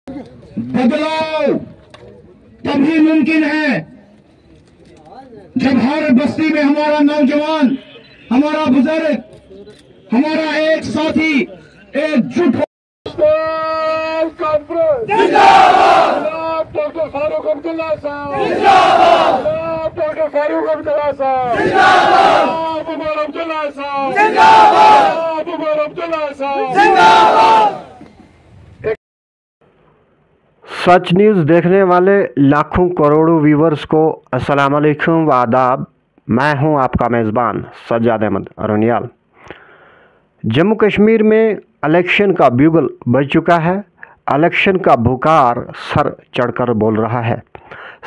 बदलाव तभी मुमकिन है जब हर बस्ती में हमारा नौजवान, हमारा बुजुर्ग, हमारा एक साथी एकजुट हो। डॉक्टर फारूक अब्दुल्ला साहब जिंदाबाद, डॉक्टर फारूक अब्दुल्ला साहब जिंदाबाद, उमर अब्दुल्ला साहब जिंदाबाद, उमर अब्दुल्ला साहब जिंदाबाद। सच न्यूज़ देखने वाले लाखों करोड़ों व्यूवर्स को अस्सलाम वालेकुम व आदाब। मैं हूं आपका मेज़बान सज्जाद अहमद अरुणियाल। जम्मू कश्मीर में इलेक्शन का ब्यूगल बज चुका है। इलेक्शन का भुकार सर चढ़कर बोल रहा है।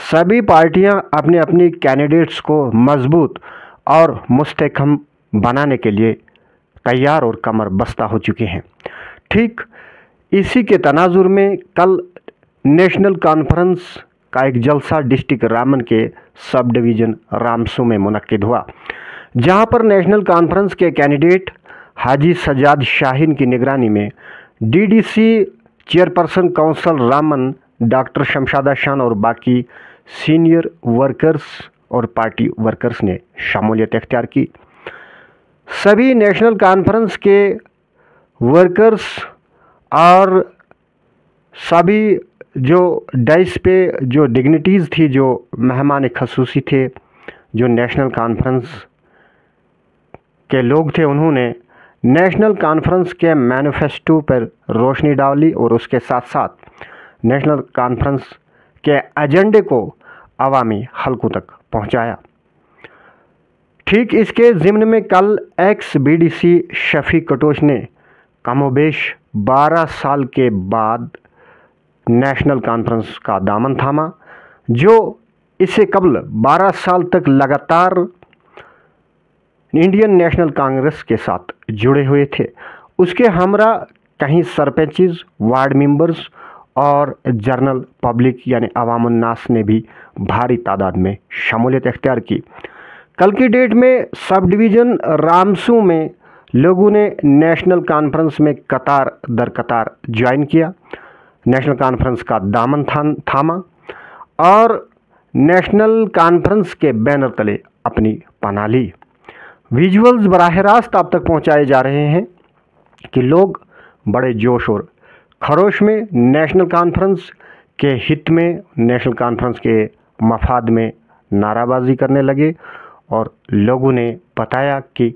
सभी पार्टियां अपने अपनी कैंडिडेट्स को मजबूत और मुस्तहकम बनाने के लिए तैयार और कमर बस्ता हो चुके हैं। ठीक इसी के तनाजुर में कल नेशनल कॉन्फ्रेंस का एक जलसा डिस्ट्रिक्ट रामन के सब डिवीज़न रामसू में मुनक्किद हुआ, जहां पर नेशनल कॉन्फ्रेंस के कैंडिडेट हाजी सजाद शाहीन की निगरानी में DDC chairperson council Ramban doctor Shamshada Shan और बाकी सीनियर वर्कर्स और पार्टी वर्कर्स ने शमूलियत इख्तियार की। सभी नेशनल कॉन्फ्रेंस के वर्कर्स और सभी जो डाइस पे जो डिग्निटीज़ थी, जो मेहमान खसूसी थे, जो नेशनल कॉन्फ्रेंस के लोग थे, उन्होंने नेशनल कॉन्फ्रेंस के मैनिफेस्टो पर रोशनी डाली और उसके साथ साथ नेशनल कॉन्फ्रेंस के एजेंडे को अवामी हलकों तक पहुंचाया। ठीक इसके ज़िम्न में कल एक्स बीडीसी शफीक कटोच ने कमोबेश 12 साल के बाद नेशनल कॉन्फ्रेंस का दामन थामा, जो इससे कबल 12 साल तक लगातार इंडियन नेशनल कांग्रेस के साथ जुड़े हुए थे। उसके हमरा कहीं सरपंचेस, वार्ड मेंबर्स और जनरल पब्लिक यानी अवाम उन्नास ने भी भारी तादाद में शमूलियत इख्तियार की। कल की डेट में सब डिवीज़न रामसू में लोगों ने नेशनल कॉन्फ्रेंस में कतार दर कतार ज्वाइन किया, नेशनल कॉन्फ्रेंस का दामन थामा और नेशनल कॉन्फ्रेंस के बैनर तले अपनी पनाह ली। विजुअल्स बराह रास्त आप तक पहुंचाए जा रहे हैं कि लोग बड़े जोश और खरोश में नेशनल कॉन्फ्रेंस के हित में, नेशनल कॉन्फ्रेंस के मफाद में नाराबाजी करने लगे और लोगों ने बताया कि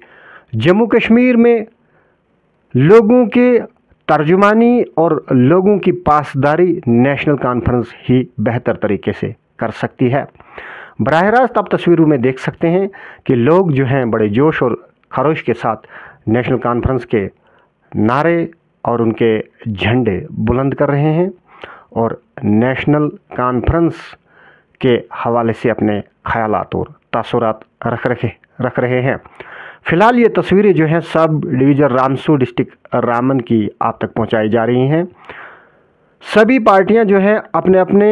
जम्मू कश्मीर में लोगों के तर्जुमानी और लोगों की पासदारी नेशनल कॉन्फ्रेंस ही बेहतर तरीके से कर सकती है। बराह रास्त आप तस्वीरों में देख सकते हैं कि लोग जो हैं बड़े जोश और खरोश के साथ नेशनल कॉन्फ्रेंस के नारे और उनके झंडे बुलंद कर रहे हैं और नेशनल कॉन्फ्रेंस के हवाले से अपने ख्यालात और तासुरात रख रहे हैं। फ़िलहाल ये तस्वीरें जो हैं sub division Ramsu district Raman की आप तक पहुंचाई जा रही हैं। सभी पार्टियां जो हैं अपने अपने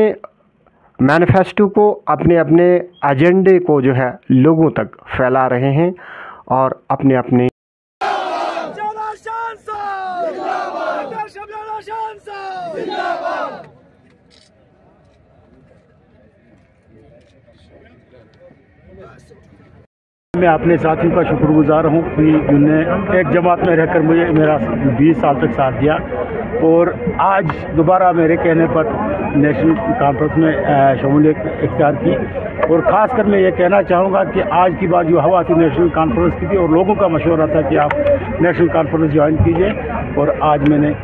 मैनिफेस्टो को, अपने अपने एजेंडे को जो है लोगों तक फैला रहे हैं और अपने अपने मैं अपने साथियों का शुक्रगुजार हूँ कि जिन्होंने एक जमात में रहकर मुझे मेरा 20 साल तक साथ दिया और आज दोबारा मेरे कहने पर नेशनल कॉन्फ्रेंस में शमूलियत इख्तियार की। और ख़ास कर मैं ये कहना चाहूँगा कि आज की बात जो हवा थी नेशनल कॉन्फ्रेंस की थी और लोगों का मशवरा था कि आप नेशनल कॉन्फ्रेंस ज्वाइन कीजिए और आज मैंने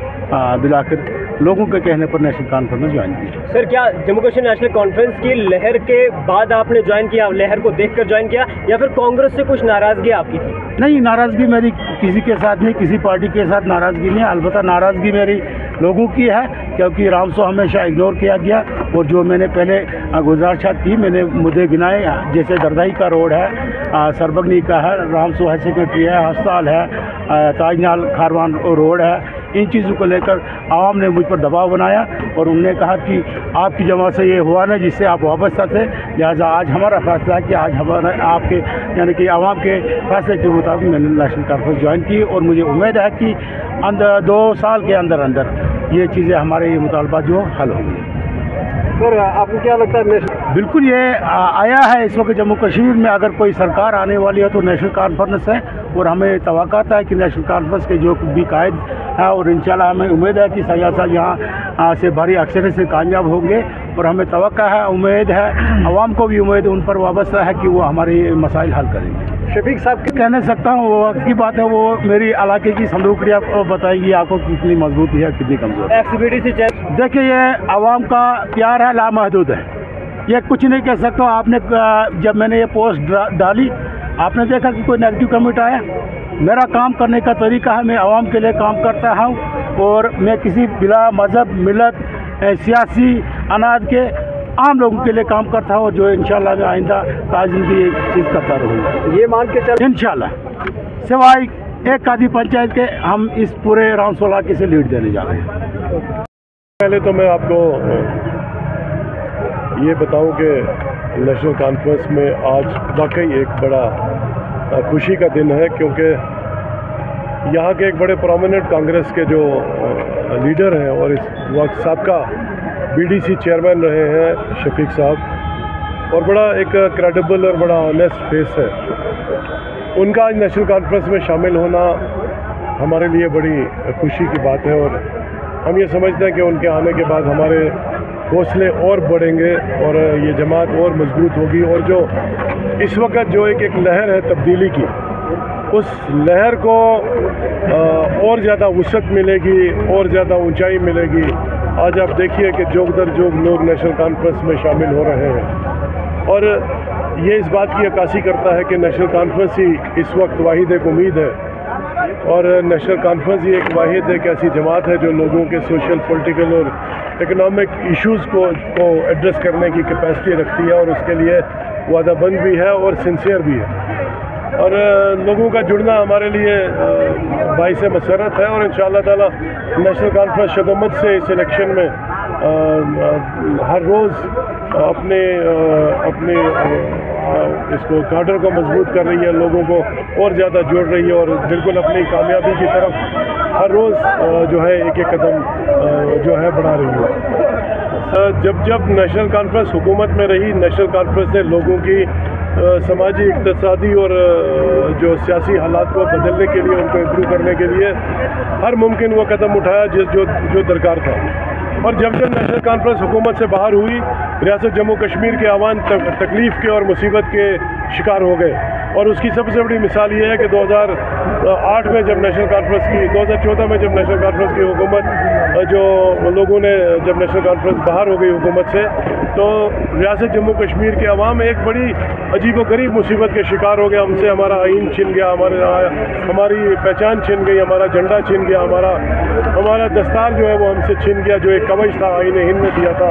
दिलाकर लोगों के कहने पर नेशनल कॉन्फ्रेंस ज्वाइन की। सर, क्या जम्मू कश्मीर नेशनल कॉन्फ्रेंस की लहर के बाद आपने ज्वाइन किया, लहर को देखकर ज्वाइन किया, या फिर कांग्रेस से कुछ नाराज़गी आपकी थी? नहीं, नाराज़गी मेरी किसी के साथ नहीं, किसी पार्टी के साथ नाराज़गी नहीं है। अलबत्ता नाराज़गी मेरी लोगों की है क्योंकि रामसू हमेशा इग्नोर किया गया और जो मैंने पहले गुजारिशात की, मैंने मुद्दे गिनाए, जैसे दरदाई का रोड है, सरबगनी का है, रामसू हाई सेकेंडरी है, अस्पताल है, ताजनाल खारवान रोड है, इन चीज़ों को लेकर आवाम ने मुझ पर दबाव बनाया और उन्होंने कहा कि आपकी जमात से ये हुआ ना जिससे आप वापस आते, लिहाजा आज हमारा फैसला है कि आज हमारा आपके यानी कि आवाम के फैसले के मुताबिक मैंने नेशनल कॉन्फ्रेंस ज्वाइन की और मुझे उम्मीद है कि अंदर 2 साल के अंदर अंदर ये चीज़ें हमारे ये मुतालबा जो हल होंगे। सर आपको क्या लगता है? बिल्कुल ये आया है इस वक्त जम्मू कश्मीर में अगर कोई सरकार आने वाली है तो नेशनल कॉन्फ्रेंस है और हमें तवक्कुत है कि नेशनल कॉन्फ्रेंस के जो भी कायद है और इंशाल्लाह हमें उम्मीद है कि सैयद साहब यहाँ से भारी अक्सरियत से कामयाब होंगे और हमें तवक्को है, उम्मीद है, आवाम को भी उम्मीद उन पर वाबस्ता है कि वो हमारे मसाइल हल करेंगे। शफीक साहब कह नहीं सकता हूँ, वो वक्त की बात है, वो मेरी इलाके की संदूकड़ियाँ बताएगी आपको कितनी मजबूत है कितनी कमज़ोर है। एक्सपीडीसी देखिए ये आवाम का प्यार है, लामहदूद है, ये कुछ नहीं कह सकता। आपने जब मैंने ये पोस्ट डाली आपने देखा कि कोई नेगेटिव कमेंट आया? मेरा काम करने का तरीका है, मैं आवाम के लिए काम करता हूँ और मैं किसी बिला मज़हब मिलत सियासी अनाज के आम लोगों के लिए काम करता हूँ जो इंशाल्लाह मैं आइंदा ताज़िम की एक चीज़ करता रहूँगा। ये मान के चल इंशाल्लाह सिवाय एक कादी पंचायत के हम इस पूरे रामसो इलाके से लीड देने जा रहे हैं। पहले तो मैं आपको ये बताऊं कि नेशनल कॉन्फ्रेंस में आज वाकई एक बड़ा खुशी का दिन है क्योंकि यहाँ के एक बड़े प्रोमिनेंट कांग्रेस के जो लीडर हैं और इस वक्त साबका बीडीसी चेयरमैन रहे हैं शफीक साहब और बड़ा एक क्रेडिबल और बड़ा ऑनेस्ट फेस है, उनका आज नेशनल कॉन्फ्रेंस में शामिल होना हमारे लिए बड़ी खुशी की बात है और हम ये समझते हैं कि उनके आने के बाद हमारे हौसले और बढ़ेंगे और ये जमात और मजबूत होगी और जो इस वक्त जो एक लहर है तब्दीली की, उस लहर को और ज़्यादा वसअत मिलेगी और ज़्यादा ऊंचाई मिलेगी। आज आप देखिए कि जोग दर जोग लोग नेशनल कॉन्फ्रेंस में शामिल हो रहे हैं और ये इस बात की अक्कासी करता है कि नेशनल कॉन्फ्रेंस ही इस वक्त वाहिद एक उम्मीद है और नेशनल कॉन्फ्रेंस ही एक वाहिद एक ऐसी जमात है जो लोगों के सोशल पॉलिटिकल और इकोनॉमिक इश्यूज़ को एड्रेस करने की कैपेसिटी रखती है और उसके लिए वादाबंद भी है और सिंसियर भी है और लोगों का जुड़ना हमारे लिए बाइस मसरत है और इंशाअल्लाह ताला नेशनल कॉन्फ्रेंस शदमत से इस इलेक्शन में हर रोज़ अपने इसको कार्डर को मजबूत कर रही है, लोगों को और ज़्यादा जोड़ रही है और बिल्कुल अपनी कामयाबी की तरफ हर रोज़ जो है एक एक कदम जो है बढ़ा रही है। जब नेशनल कॉन्फ्रेंस हुकूमत में रही, नेशनल कॉन्फ्रेंस ने लोगों की समाजी इक़्तिसादी और जो सियासी हालात को बदलने के लिए, उनको इम्प्रूव करने के लिए हर मुमकिन वो कदम उठाया जो दरकार था। और जब नेशनल कॉन्फ्रेंस हुकूमत से बाहर हुई, रियासत जम्मू कश्मीर के अवाम तकलीफ़ के और मुसीबत के शिकार हो गए और उसकी सबसे बड़ी मिसाल ये है कि 2008 में जब नेशनल कॉन्फ्रेंस की, 2014 में जब नेशनल कॉन्फ्रेंस की हुकूमत जो लोगों ने जब नेशनल कॉन्फ्रेंस बाहर हो गई हुकूमत से, तो रियासत जम्मू कश्मीर के अवाम एक बड़ी अजीब व गरीब मुसीबत के शिकार हो गया। हमसे हमारा आइन छिन गया, हमारी पहचान छिन गई, हमारा झंडा छिन गया, हमारा दस्तार जो है वो हमसे छिन गया जो एक कवच था आइन हिंद में दिया था।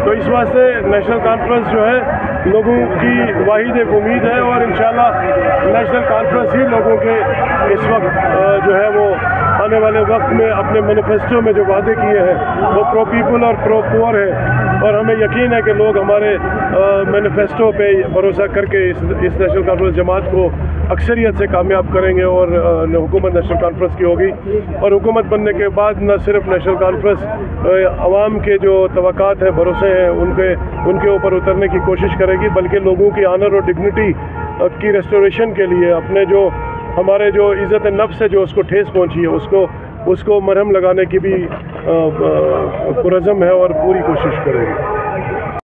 तो इस वास्ते नेशनल कॉन्फ्रेंस जो है लोगों की वाहिद एक उम्मीद है और इंशाल्लाह नेशनल कॉन्फ्रेंस ही लोगों के इस वक्त जो है वो आने वाले वक्त में अपने मैनिफेस्टो में जो वादे किए हैं वो प्रो पीपल और प्रो पुअर है और हमें यकीन है कि लोग हमारे मैनिफेस्टो पे भरोसा करके इस नेशनल कॉन्फ्रेंस जमात को अक्सरियत से कामयाब करेंगे और हुकूमत नेशनल कॉन्फ्रेंस की होगी और हुकूमत बनने के बाद न सिर्फ नेशनल कॉन्फ्रेंस आवाम के जो तवक्कात हैं, भरोसे हैं, उनके ऊपर उतरने की कोशिश करेगी, बल्कि लोगों की ऑनर और डिग्निटी की रेस्टोरेशन के लिए अपने जो हमारे जो इज़्ज़त नफ्स है जो उसको ठेस पहुंची है उसको मरहम लगाने की भी पुरज़म है और पूरी कोशिश करेगी।